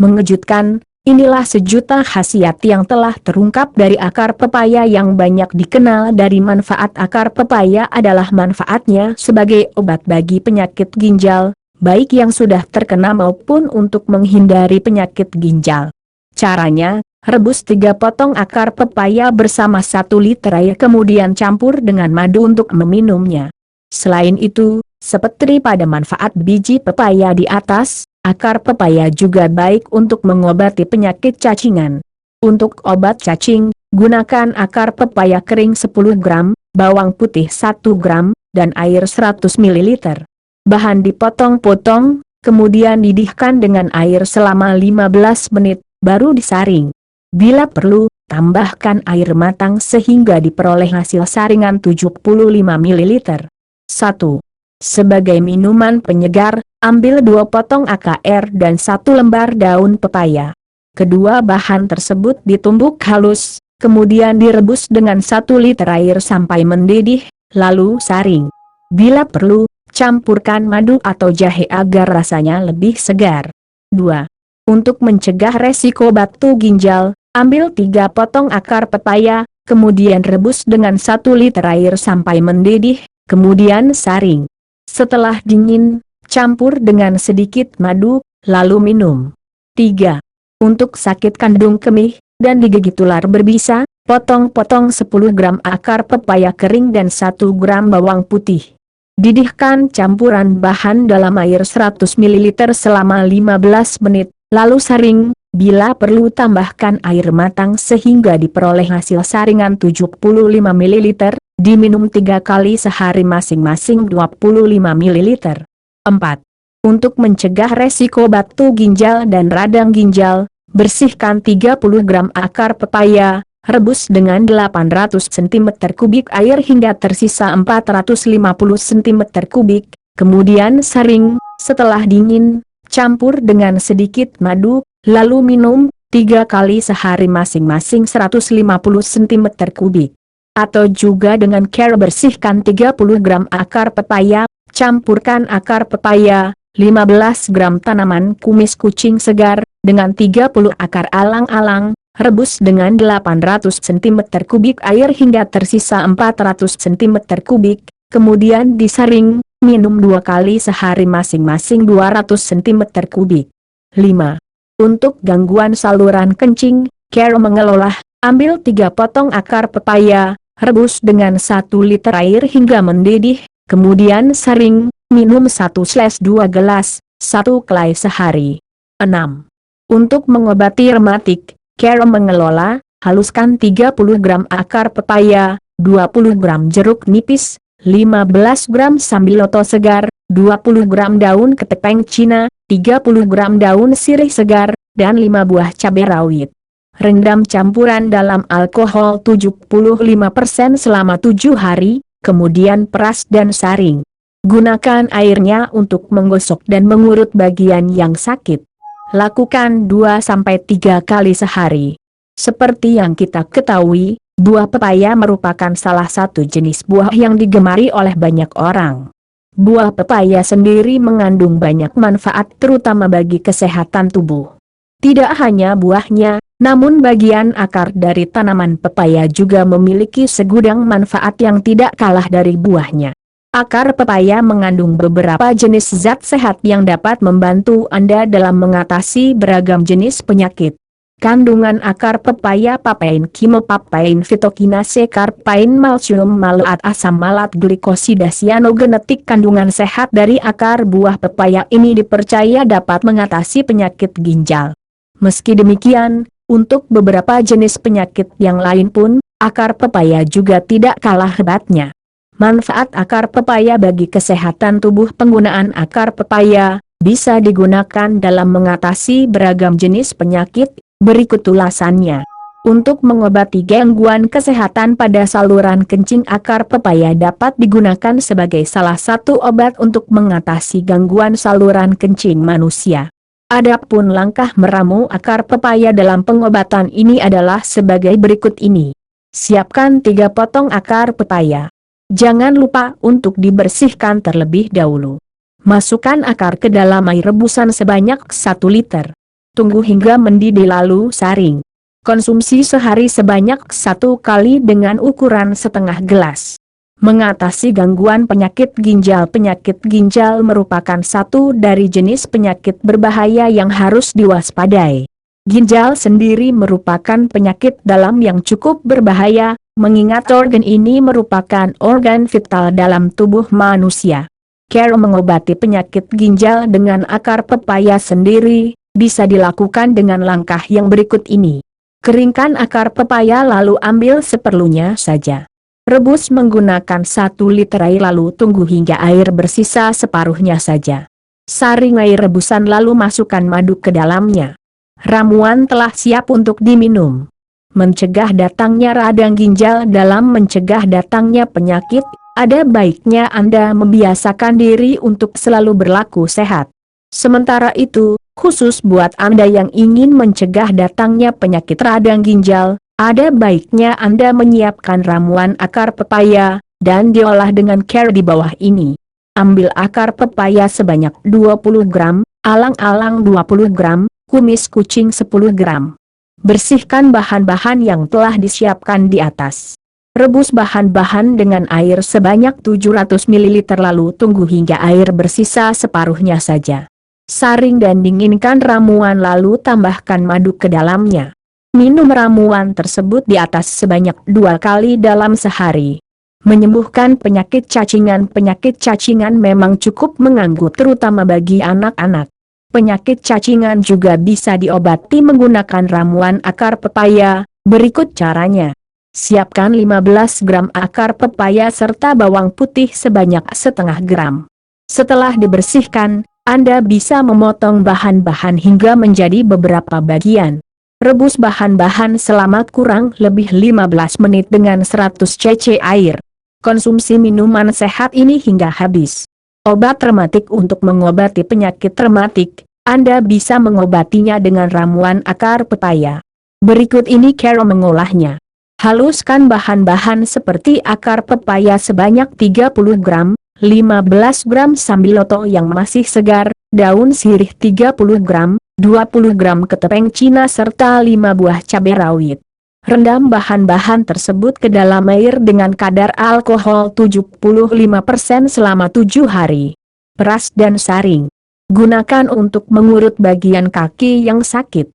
Mengejutkan, inilah sejuta khasiat yang telah terungkap dari akar pepaya yang banyak dikenal. Dari manfaat akar pepaya adalah manfaatnya sebagai obat bagi penyakit ginjal, baik yang sudah terkena maupun untuk menghindari penyakit ginjal. Caranya, rebus 3 potong akar pepaya bersama 1 liter air kemudian campur dengan madu untuk meminumnya. Selain itu, seperti pada manfaat biji pepaya di atas, akar pepaya juga baik untuk mengobati penyakit cacingan. Untuk obat cacing, gunakan akar pepaya kering 10 gram, bawang putih 1 gram, dan air 100 ml. Bahan dipotong-potong, kemudian didihkan dengan air selama 15 menit, baru disaring. Bila perlu, tambahkan air matang sehingga diperoleh hasil saringan 75 ml. 1. Sebagai minuman penyegar, ambil 2 potong AKR dan 1 lembar daun pepaya. Kedua bahan tersebut ditumbuk halus, kemudian direbus dengan 1 liter air sampai mendidih, lalu saring. Bila perlu, campurkan madu atau jahe agar rasanya lebih segar. 2. Untuk mencegah resiko batu ginjal, ambil 3 potong akar pepaya, kemudian rebus dengan 1 liter air sampai mendidih, kemudian saring. Setelah dingin, campur dengan sedikit madu, lalu minum. 3. Untuk sakit kandung kemih dan digigit ular berbisa, potong-potong 10 gram akar pepaya kering dan 1 gram bawang putih. Didihkan campuran bahan dalam air 100 ml selama 15 menit, lalu saring. Bila perlu tambahkan air matang sehingga diperoleh hasil saringan 75 ml, diminum 3 kali sehari masing-masing 25 ml. 4. Untuk mencegah resiko batu ginjal dan radang ginjal, bersihkan 30 gram akar pepaya, rebus dengan 800 cm3 air hingga tersisa 450 cm3, kemudian saring. Setelah dingin, campur dengan sedikit madu, lalu minum 3 kali sehari masing-masing 150 cm3. Atau juga dengan cara bersihkan 30 gram akar pepaya, campurkan akar pepaya, 15 gram tanaman kumis kucing segar, dengan 30 akar alang-alang, rebus dengan 800 cm3 air hingga tersisa 400 cm3, kemudian disaring, minum 2 kali sehari masing-masing 200 cm3. 5. Untuk gangguan saluran kencing, cara mengelola, ambil 3 potong akar pepaya, rebus dengan 1 liter air hingga mendidih, kemudian saring, minum 1/2 gelas, 1 kelai sehari. 6. Untuk mengobati rematik, cara mengelola, haluskan 30 gram akar pepaya, 20 gram jeruk nipis, 15 gram sambiloto segar, 20 gram daun ketepeng Cina, 30 gram daun sirih segar, dan 5 buah cabai rawit. Rendam campuran dalam alkohol 75% selama 7 hari, kemudian peras dan saring. Gunakan airnya untuk menggosok dan mengurut bagian yang sakit. Lakukan 2-3 kali sehari. Seperti yang kita ketahui, buah pepaya merupakan salah satu jenis buah yang digemari oleh banyak orang. Buah pepaya sendiri mengandung banyak manfaat terutama bagi kesehatan tubuh. Tidak hanya buahnya, namun bagian akar dari tanaman pepaya juga memiliki segudang manfaat yang tidak kalah dari buahnya. Akar pepaya mengandung beberapa jenis zat sehat yang dapat membantu Anda dalam mengatasi beragam jenis penyakit. Kandungan akar pepaya papain kimepapain fitokinase karpain malcium malat asam malat glikosida sianogenetik. Kandungan sehat dari akar buah pepaya ini dipercaya dapat mengatasi penyakit ginjal. Meski demikian, untuk beberapa jenis penyakit yang lain pun, akar pepaya juga tidak kalah hebatnya. Manfaat akar pepaya bagi kesehatan tubuh. Penggunaan akar pepaya bisa digunakan dalam mengatasi beragam jenis penyakit. Berikut ulasannya. Untuk mengobati gangguan kesehatan pada saluran kencing, akar pepaya dapat digunakan sebagai salah satu obat untuk mengatasi gangguan saluran kencing manusia. Adapun langkah meramu akar pepaya dalam pengobatan ini adalah sebagai berikut ini. Siapkan 3 potong akar pepaya. Jangan lupa untuk dibersihkan terlebih dahulu. Masukkan akar ke dalam air rebusan sebanyak 1 liter. Tunggu hingga mendidih lalu saring. Konsumsi sehari sebanyak 1 kali dengan ukuran setengah gelas. Mengatasi gangguan penyakit ginjal. Penyakit ginjal merupakan satu dari jenis penyakit berbahaya yang harus diwaspadai. Ginjal sendiri merupakan penyakit dalam yang cukup berbahaya, mengingat organ ini merupakan organ vital dalam tubuh manusia. Cara mengobati penyakit ginjal dengan akar pepaya sendiri, bisa dilakukan dengan langkah yang berikut ini. Keringkan akar pepaya lalu ambil seperlunya saja. Rebus menggunakan 1 liter air lalu tunggu hingga air bersisa separuhnya saja. Saring air rebusan lalu masukkan madu ke dalamnya. Ramuan telah siap untuk diminum. Mencegah datangnya radang ginjal. Dalam mencegah datangnya penyakit, ada baiknya Anda membiasakan diri untuk selalu berlaku sehat. Sementara itu, khusus buat Anda yang ingin mencegah datangnya penyakit radang ginjal, ada baiknya Anda menyiapkan ramuan akar pepaya, dan diolah dengan cara di bawah ini. Ambil akar pepaya sebanyak 20 gram, alang-alang 20 gram, kumis kucing 10 gram. Bersihkan bahan-bahan yang telah disiapkan di atas. Rebus bahan-bahan dengan air sebanyak 700 ml lalu tunggu hingga air bersisa separuhnya saja. Saring dan dinginkan ramuan lalu tambahkan madu ke dalamnya. Minum ramuan tersebut di atas sebanyak 2 kali dalam sehari. Menyembuhkan penyakit cacingan. Penyakit cacingan memang cukup mengganggu terutama bagi anak-anak. Penyakit cacingan juga bisa diobati menggunakan ramuan akar pepaya. Berikut caranya. Siapkan 15 gram akar pepaya serta bawang putih sebanyak setengah gram. Setelah dibersihkan, Anda bisa memotong bahan-bahan hingga menjadi beberapa bagian. Rebus bahan-bahan selama kurang lebih 15 menit dengan 100 cc air. Konsumsi minuman sehat ini hingga habis. Obat rematik. Untuk mengobati penyakit rematik, Anda bisa mengobatinya dengan ramuan akar pepaya. Berikut ini cara mengolahnya. Haluskan bahan-bahan seperti akar pepaya sebanyak 30 gram, 15 gram sambiloto yang masih segar, daun sirih 30 gram, 20 gram ketepeng Cina serta 5 buah cabai rawit. Rendam bahan-bahan tersebut ke dalam air dengan kadar alkohol 75% selama 7 hari. Peras dan saring. Gunakan untuk mengurut bagian kaki yang sakit.